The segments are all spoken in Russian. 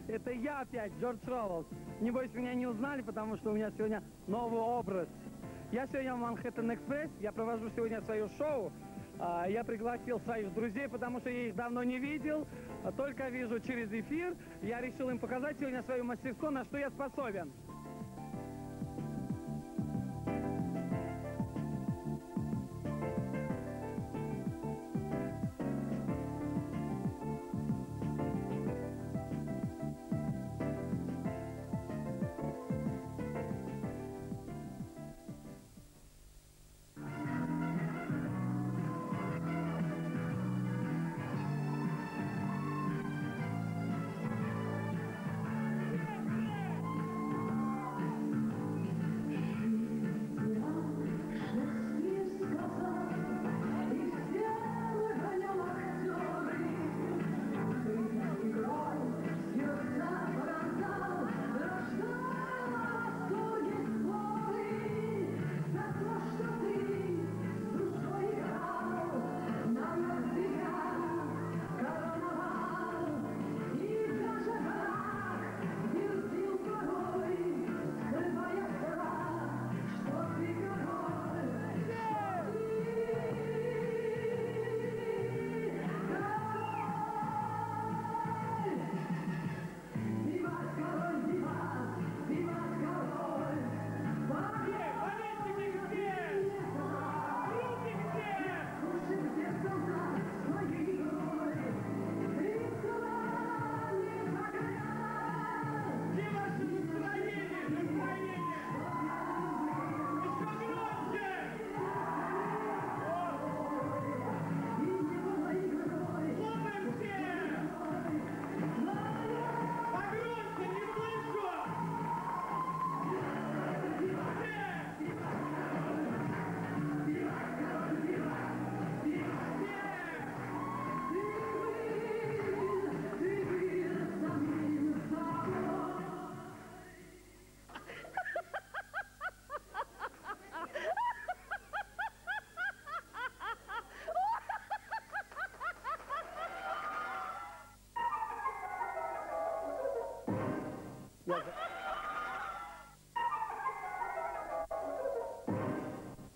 Это я опять, Джордж Ровелс. Небось, меня не узнали, потому что у меня сегодня новый образ. Я сегодня в Манхэттен Экспресс, я провожу сегодня свое шоу. Я пригласил своих друзей, потому что я их давно не видел, только вижу через эфир. Я решил им показать сегодня свое мастерство, на что я способен.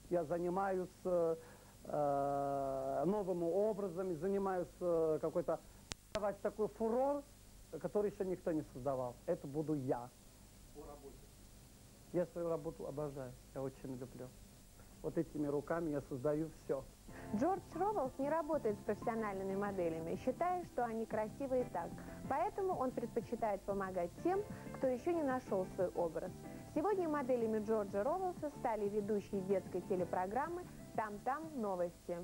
Я занимаюсь новыми образами, занимаюсь какой-то давать такой фурор, который еще никто не создавал. Это буду я. По работе. Я свою работу обожаю, я очень люблю. Вот этими руками я создаю все. Джордж Ровелс не работает с профессиональными моделями, считая, что они красивы и так. Поэтому он предпочитает помогать тем, кто еще не нашел свой образ. Сегодня моделями Джорджа Ровелса стали ведущие детской телепрограммы «Там-там новости».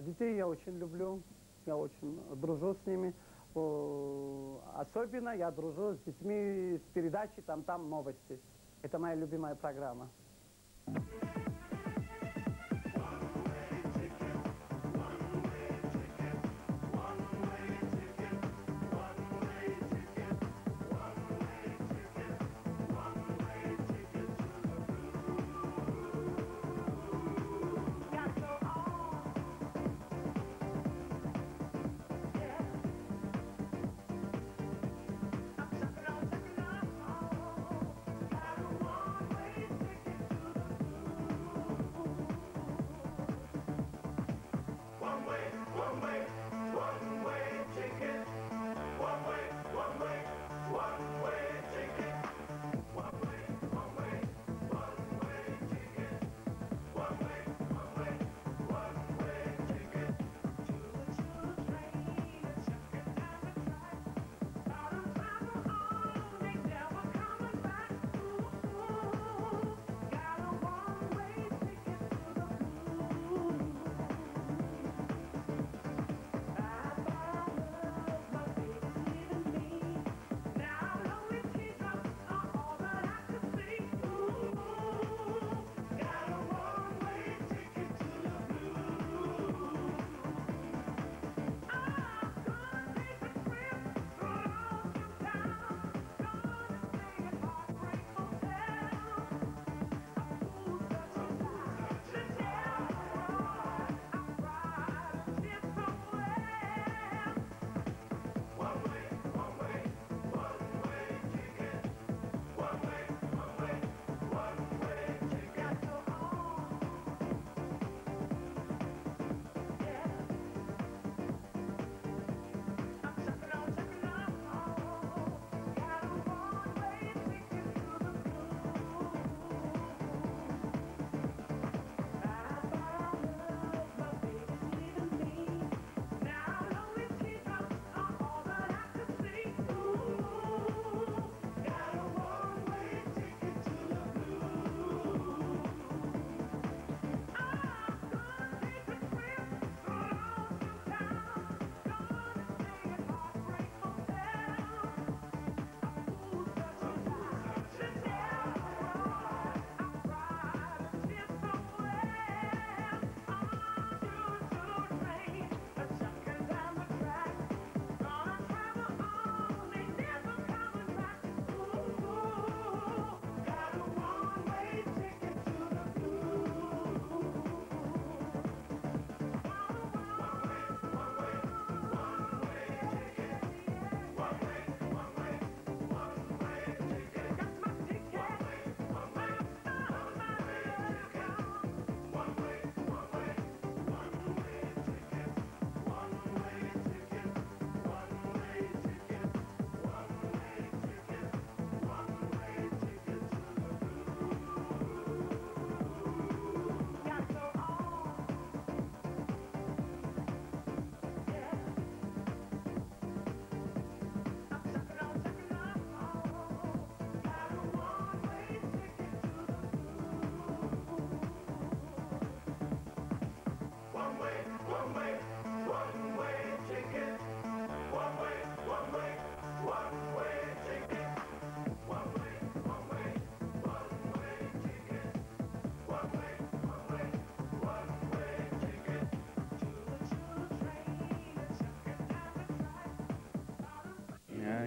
Детей я очень люблю, я очень дружу с ними. Особенно я дружу с детьми с передачи «Там-там новости». Это моя любимая программа.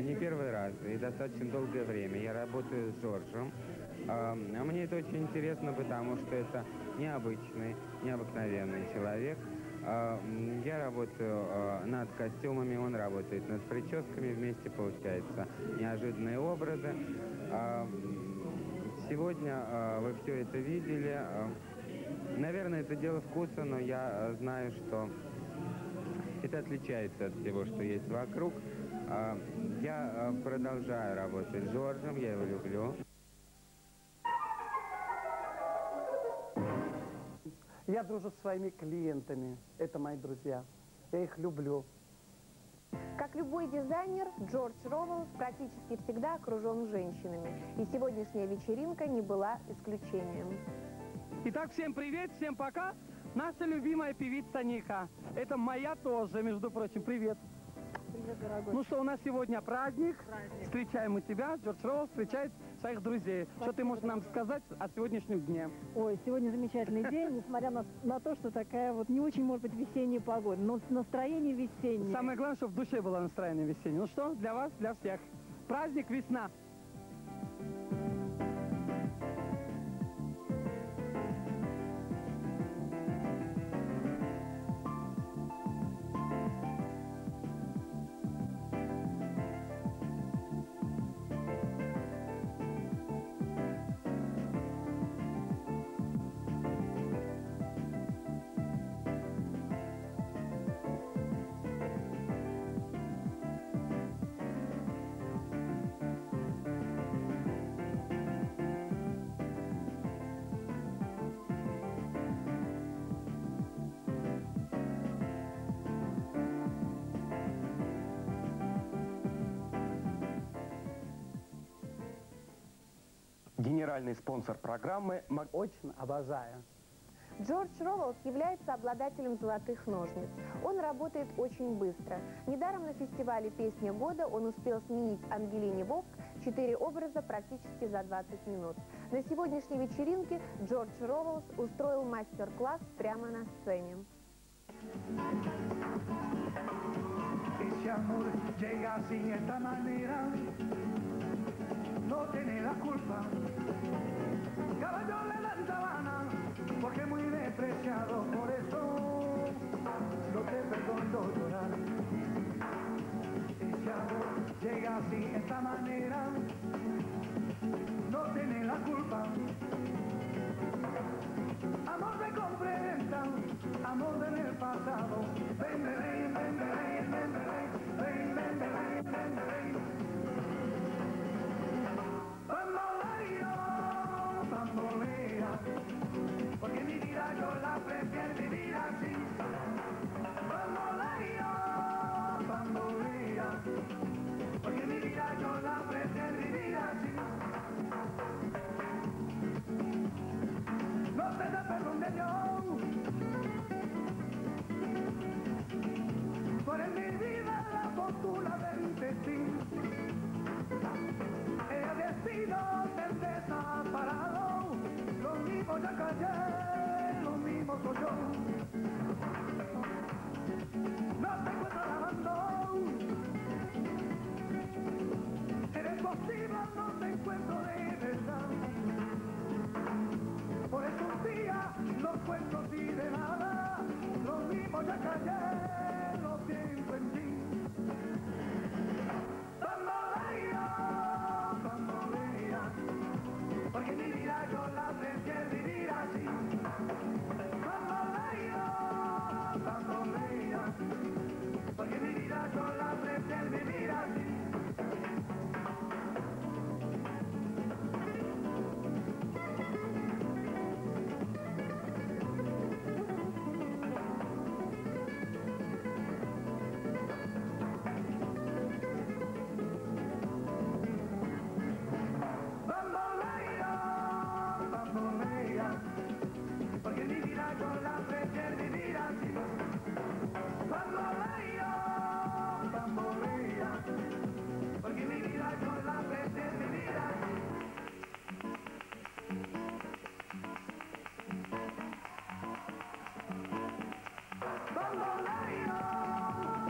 не первый раз и достаточно долгое время я работаю с Джорджем. Мне это очень интересно, потому что это необычный, необыкновенный человек. Я работаю над костюмами, он работает над прическами, вместе получаются неожиданные образы. Сегодня вы все это видели. Наверное, это дело вкуса, но я знаю, что это отличается от всего, что есть вокруг. Я продолжаю работать с Джорджем, я его люблю. Я дружу со своими клиентами. Это мои друзья. Я их люблю. Как любой дизайнер, Джордж Ровелс практически всегда окружен женщинами. И сегодняшняя вечеринка не была исключением. Итак, всем привет, всем пока. Наша любимая певица Ника. Это моя тоже, между прочим. Привет. Привет, дорогой. Ну что, у нас сегодня праздник. Встречаем мы тебя. Джордж Ровелс встречает своих друзей. Что ты можешь нам сказать о сегодняшнем дне? Ой, сегодня замечательный день, несмотря на то, что такая вот не очень, может быть, весенняя погода, но настроение весеннее. Самое главное, чтобы в душе было настроение весеннее. Ну что, для вас, для всех. Праздник весна. Генеральный спонсор программы Очень обожаю. Джордж Ровелс является обладателем золотых ножниц. Он работает очень быстро. Недаром на фестивале «Песня года» он успел сменить Ангелине Вовк 4 образа практически за 20 минут. На сегодняшней вечеринке Джордж Ровелс устроил мастер-класс прямо на сцене. Ese amor llega sin esta manera, no tiene la culpa. Caballo le dan sabana, porque muy despreciado, por eso no te perdono llorar. Ese amor llega sin esta manera, no tiene la culpa. Amor de compra, amor del pasado. Ven, ven, ven, ven, ven, ven, ven, ven, ven, ven, ven, ven. Bambolea, porque mi vida yo la prefiero vivir así. Bambolea, porque mi vida yo la prefiero vivir así. No te da perdón de Dios, por en mi vida la fortuna del destino. El destino del desamparado, lo mismo ya callé, lo mismo soy yo. No te encuentro lavando, eres posible, no te encuentro de verdad. Por eso un día no cuento así de nada, lo mismo ya callé, lo pienso en ti. Bambolea, porque mi vida yo la prefiero vivir así. Bambolea, porque mi vida yo la prefiero vivir así. Porque mi vida yo la prefiero vivir así. Bambolea, porque mi vida yo la prefiero vivir así.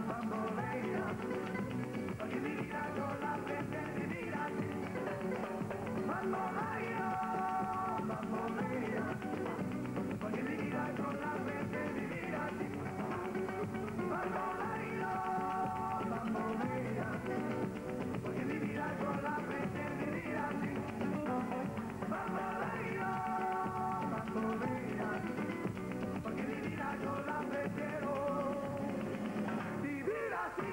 Bambolea, porque mi vida yo la pensé vivir así. Bambolea, bambolea, porque mi vida yo la pensé vivir así. Bambolea, bambolea, porque mi vida yo la pensé vivir así. Bambolea, bambolea, porque mi vida yo la prefiero vivir así.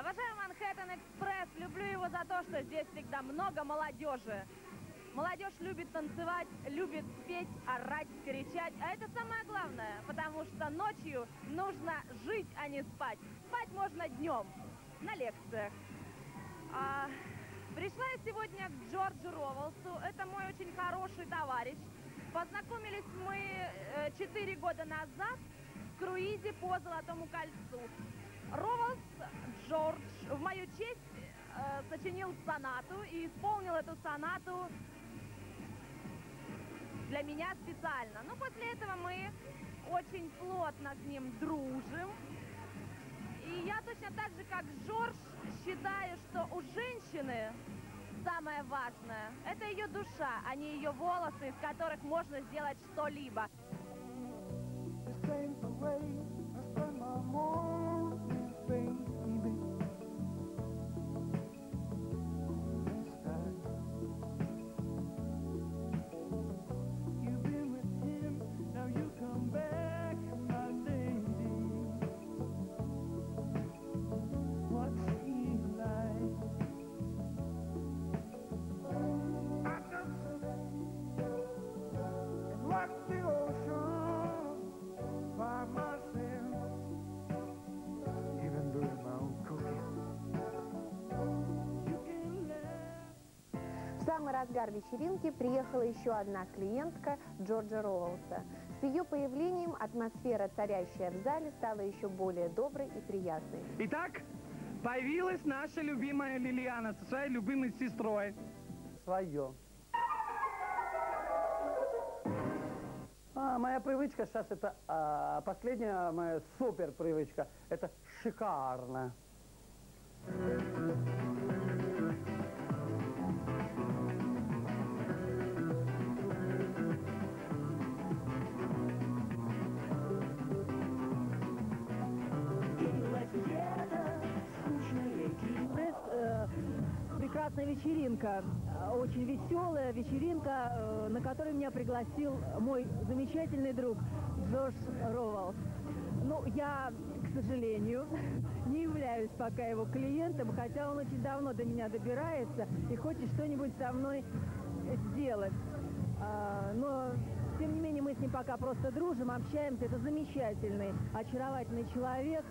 Обожаю Манхэттен-экспресс, люблю его за то, что здесь всегда много молодежи. Молодежь любит танцевать, любит петь, орать, кричать, а это самое главное, потому что ночью нужно жить, а не спать. Спать можно днем, на лекциях. Пришла я сегодня к Джорджу Ровелсу, это мой очень хороший товарищ. Познакомились мы 4 года назад в круизе по Золотому кольцу. Ровелс Джордж в мою честь сочинил сонату и исполнил эту сонату для меня специально. Но после этого мы очень плотно с ним дружим. И я точно так же, как Джордж, считаю, что у женщины самое важное – это ее душа, а не ее волосы, из которых можно сделать что-либо. В самый разгар вечеринки приехала еще одна клиентка Джорджа Ровелса. С ее появлением атмосфера, царящая в зале, стала еще более доброй и приятной. Итак, появилась наша любимая Лилиана со своей любимой сестрой. Свое. Моя привычка сейчас это, последняя моя супер привычка, это шикарно. Прекрасная вечеринка, очень веселая вечеринка, на которую меня пригласил мой замечательный друг Джордж Ровелс. Ну, я, к сожалению, не являюсь пока его клиентом, хотя он очень давно до меня добирается и хочет что-нибудь со мной сделать. Но, тем не менее, мы с ним пока просто дружим, общаемся. Это замечательный, очаровательный человек,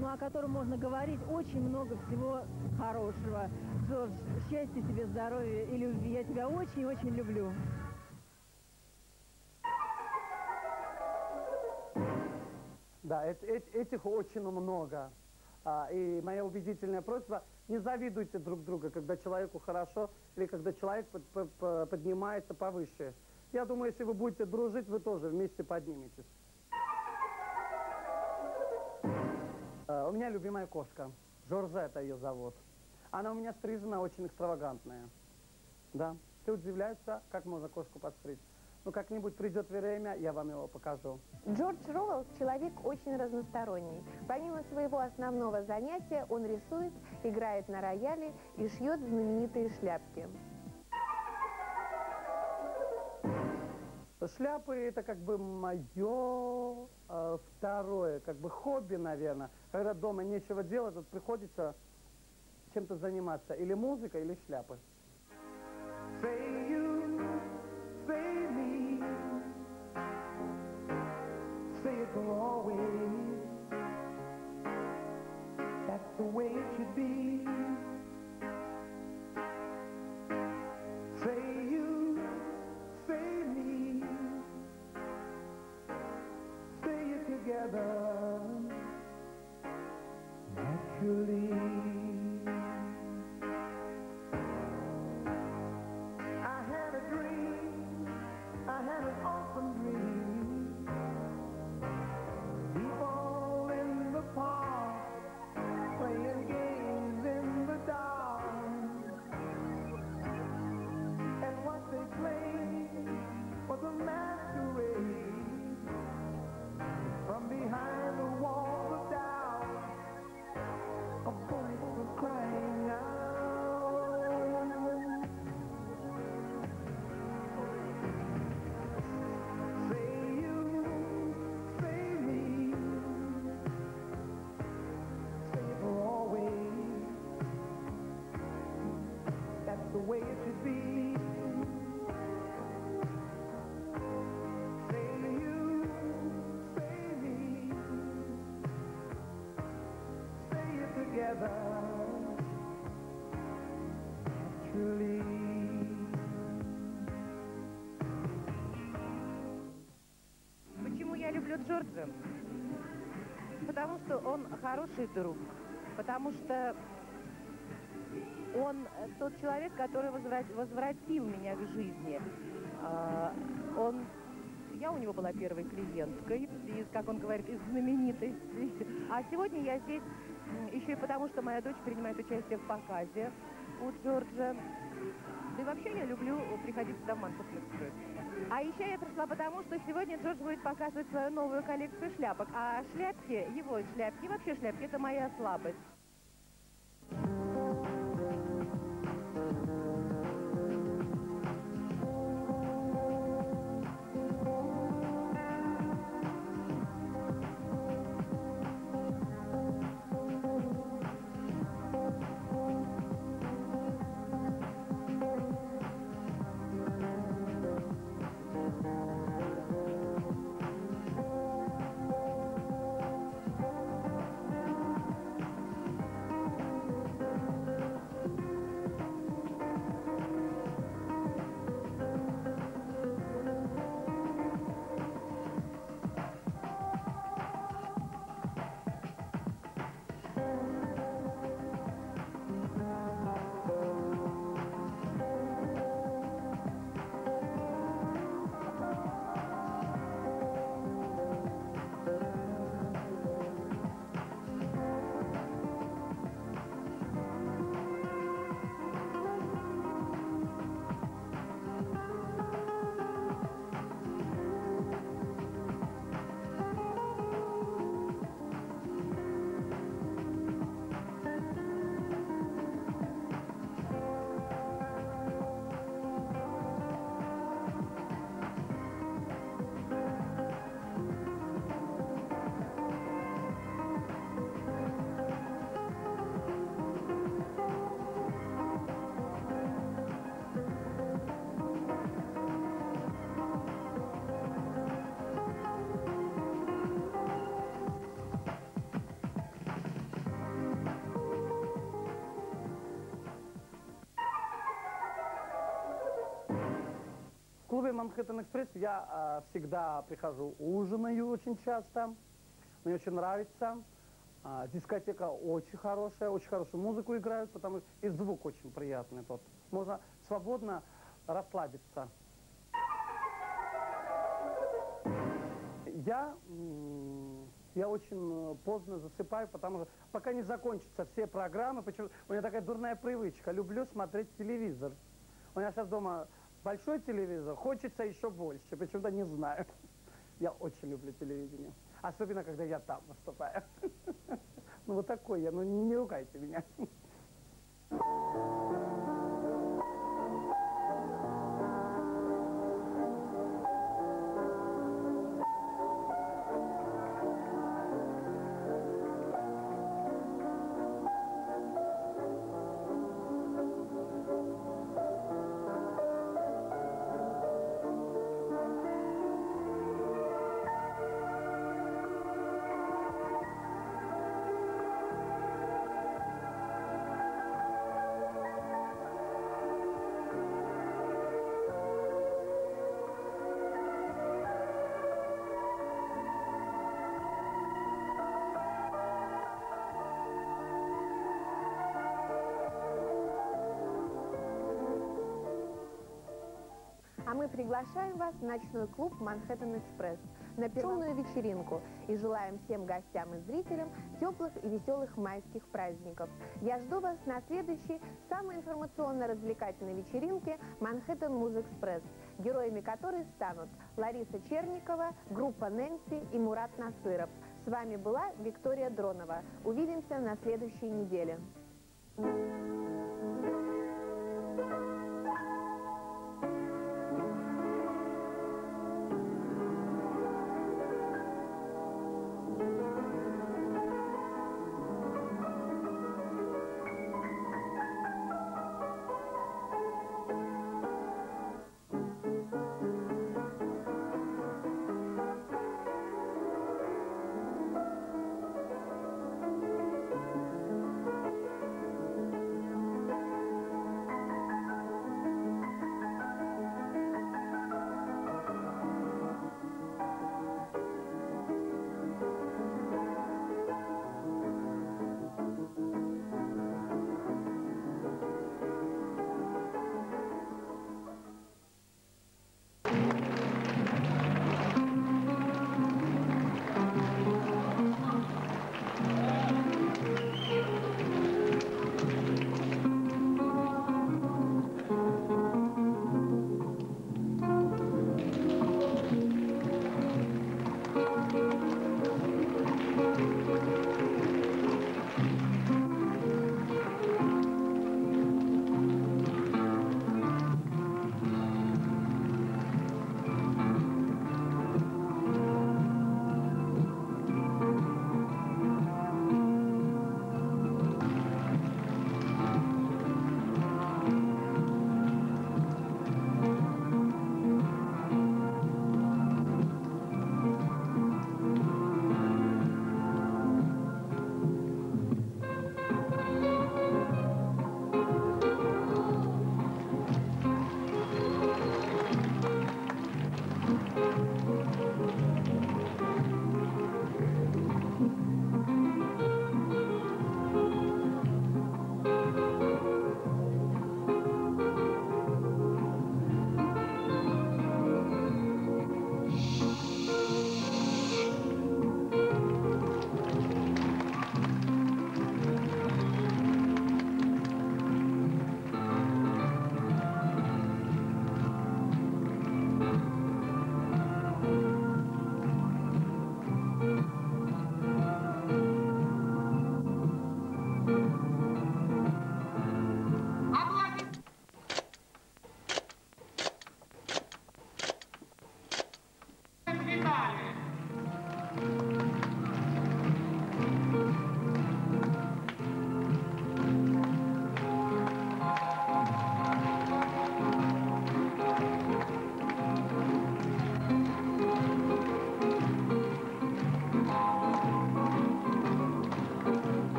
ну, о котором можно говорить очень много всего хорошего. Джордж, счастья тебе, здоровья и любви. Я тебя очень-очень люблю. Да, этих очень много. И моя убедительная просьба, не завидуйте друг друга, когда человеку хорошо или когда человек поднимается повыше. Я думаю, если вы будете дружить, вы тоже вместе подниметесь. У меня любимая кошка. Жоржетта ее зовут. Она у меня стрижена очень экстравагантная. Да. Все удивляются, как можно кошку подстричь. Ну, как-нибудь придет время, я вам его покажу. Джордж Ровелс – человек очень разносторонний. Помимо своего основного занятия, он рисует, играет на рояле и шьет знаменитые шляпки. Шляпы – это как бы мое второе, как бы хобби, наверное. Когда дома нечего делать, вот приходится чем-то заниматься. Или музыка, или шляпы. Say you, say me, say it for always. That's the way it should be. Say you, say me, say it together, naturally. I had an awesome dream. People in the park playing games in the dark. And what they played was a masquerade. From behind the walls of doubt, a voice was crying out. The way it should be. Say you, say me, say it together, naturally. Почему я люблю Джорджа? Потому что он хороший друг, потому что он тот человек, который возвратил меня к жизни. Я у него была первой клиенткой, как он говорит, из знаменитостей. А сегодня я здесь еще и потому, что моя дочь принимает участие в показе у Джорджа. Да и вообще я люблю приходить сюда в Манхэттен Экспресс. А еще я пришла потому, что сегодня Джордж будет показывать свою новую коллекцию шляпок. А шляпки, его шляпки, вообще шляпки, это моя слабость. В клубе Манхэттен Экспресс я всегда прихожу, ужинаю очень часто. Мне очень нравится. Дискотека очень хорошую музыку играют, потому что и звук очень приятный. Тут можно свободно расслабиться. Я очень поздно засыпаю, потому что пока не закончатся все программы, почему у меня такая дурная привычка, люблю смотреть телевизор. У меня сейчас дома большой телевизор, хочется еще больше, почему-то не знаю. Я очень люблю телевидение, особенно когда я там выступаю. Ну вот такой я, ну не ругайте меня. А мы приглашаем вас в ночной клуб «Манхэттен Экспресс» на шумную вечеринку и желаем всем гостям и зрителям теплых и веселых майских праздников. Я жду вас на следующей, самой информационно-развлекательной вечеринке «Манхэттен Муз Экспресс», героями которой станут Лариса Черникова, группа «Нэнси» и Мурат Насыров. С вами была Виктория Дронова. Увидимся на следующей неделе.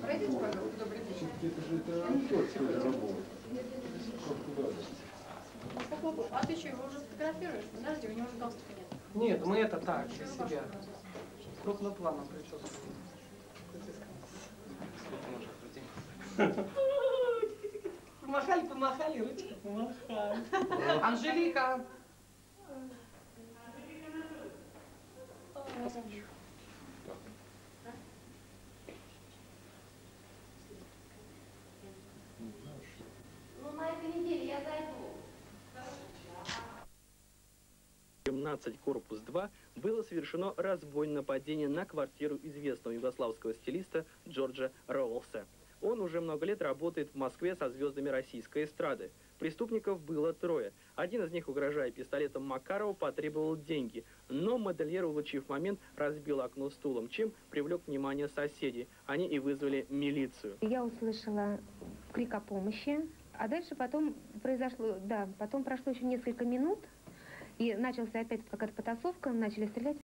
Пройдите, пожалуйста, добрый день. А ты что, его уже фотографируешь? Подожди, у него же галстука нет. Нет, мы это так, для себя. Крупным планом прическу. Помахали, ручку помахали. Анжелика. Ну, на этой неделе я зайду. 17, корпус 2, было совершено разбойное нападение на квартиру известного югославского стилиста Джорджа Роуэлса. Он уже много лет работает в Москве со звездами российской эстрады. Преступников было 3. Один из них, угрожая пистолетом Макарова, потребовал деньги, но модельер, улучив момент, разбил окно стулом, чем привлек внимание соседей. Они и вызвали милицию. Я услышала крик о помощи, а дальше потом прошло еще несколько минут, и начался опять какая-то потасовка, начали стрелять.